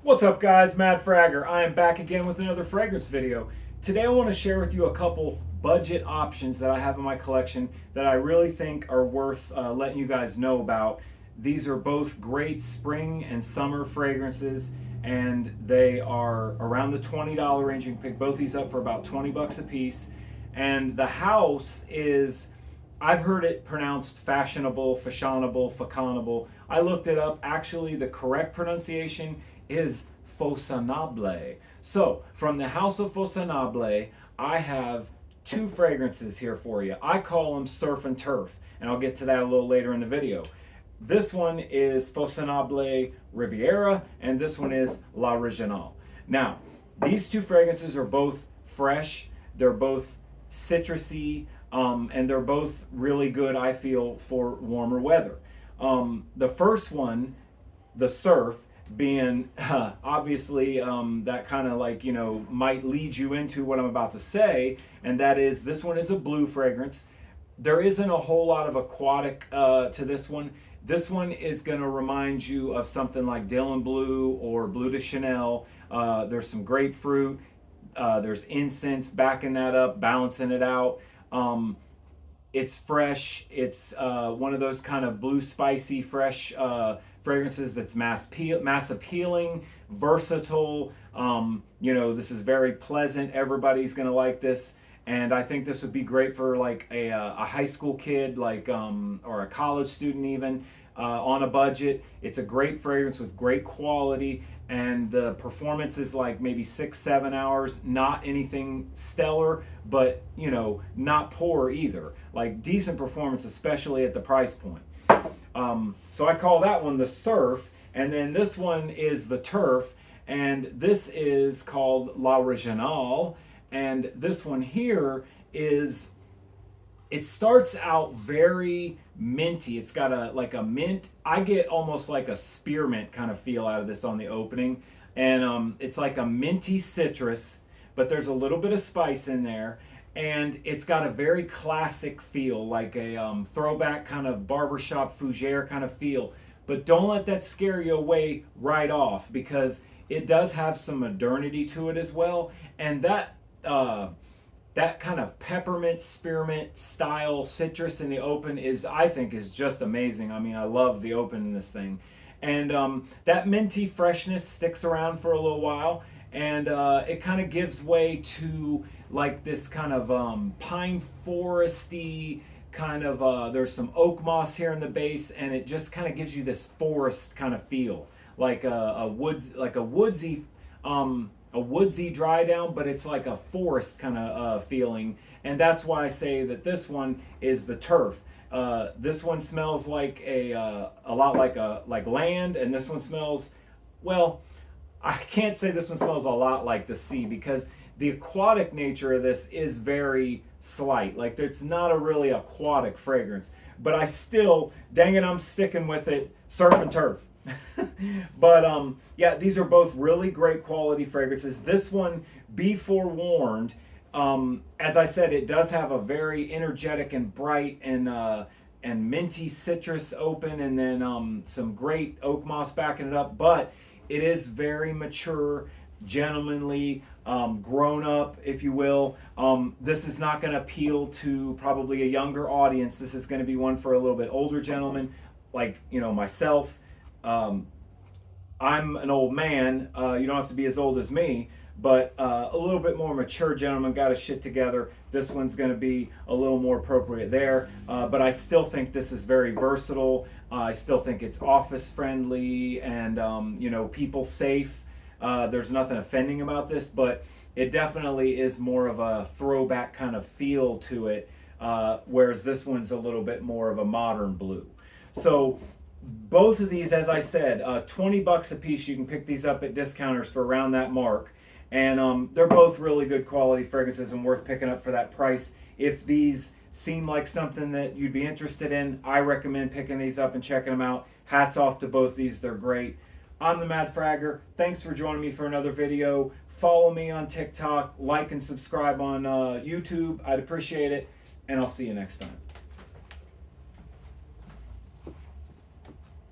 What's up guys, Mad Fragger. I am back again with another fragrance video. Today I want to share with you a couple budget options that I have in my collection that I really think are worth letting you guys know about. These are both great spring and summer fragrances, and they are around the $20 range. You can pick both these up for about 20 bucks a piece. And the house is, I've heard it pronounced facconable. I looked it up. Actually, the correct pronunciation is Facconable. So, from the house of Facconable, I have two fragrances here for you. I call them Surf and Turf, and I'll get to that a little later in the video. This one is Facconable Riviera, and this one is La Originale. Now, these two fragrances are both fresh. They're both citrusy, and they're both really good, I feel, for warmer weather. The first one, the Surf, being obviously that kind of like, might lead you into what I'm about to say, and that is this one is a blue fragrance. There isn't a whole lot of aquatic to this one. This one is going to remind you of something like Dylan Blue or Bleu de Chanel. There's some grapefruit. There's incense backing that up, balancing it out. It's fresh. It's one of those kind of blue, spicy, fresh fragrances that's mass appealing, versatile. This is very pleasant. Everybody's gonna like this, and I think this would be great for like a high school kid, like or a college student even. On a budget. It's a great fragrance with great quality, and the performance is like maybe 6-7 hours. Not anything stellar, but not poor either. Like decent performance, especially at the price point. So I call that one the Surf, and then this one is the Turf, and this is called La Originale, and this one here is, it starts out very minty. It's got a mint. I get almost like a spearmint kind of feel out of this on the opening, and it's like a minty citrus, but there's a little bit of spice in there, and it's got a very classic feel, like a throwback kind of barbershop fougere kind of feel. But don't let that scare you away right off, because it does have some modernity to it as well, and that kind of peppermint, spearmint style citrus in the open I think is just amazing. I mean, I love the open in this thing. And that minty freshness sticks around for a little while, and it kind of gives way to like this kind of pine foresty kind of, there's some oak moss here in the base, and it just kind of gives you this forest kind of feel, like a woodsy dry down, but it's like a forest kind of feeling, and that's why I say that this one is the Turf. This one smells like a lot like land, and this one smells, well, I can't say this one smells a lot like the sea, because the aquatic nature of this is very slight. Like, it's not a really aquatic fragrance, but I still, dang it, I'm sticking with it. Surf and Turf. But yeah, these are both really great quality fragrances. This one, be forewarned, as I said, it does have a very energetic and bright and minty citrus open, and then some great oak moss backing it up, but it is very mature, gentlemanly, grown up, if you will. This is not going to appeal to probably a younger audience. This is going to be one for a little bit older gentlemen, like myself. I'm an old man. You don't have to be as old as me, but a little bit more mature gentleman got his shit together. This one's going to be a little more appropriate there, but I still think this is very versatile. I still think it's office friendly and people safe. There's nothing offending about this, but it definitely is more of a throwback kind of feel to it, whereas this one's a little bit more of a modern blue. So both of these, as I said, 20 bucks a piece. You can pick these up at discounters for around that mark, and they're both really good quality fragrances and worth picking up for that price. If these seem like something that you'd be interested in, I recommend picking these up and checking them out. Hats off to both these, they're great. I'm the Mad Fragger. Thanks for joining me for another video. Follow me on TikTok, like and subscribe on YouTube. I'd appreciate it, and I'll see you next time.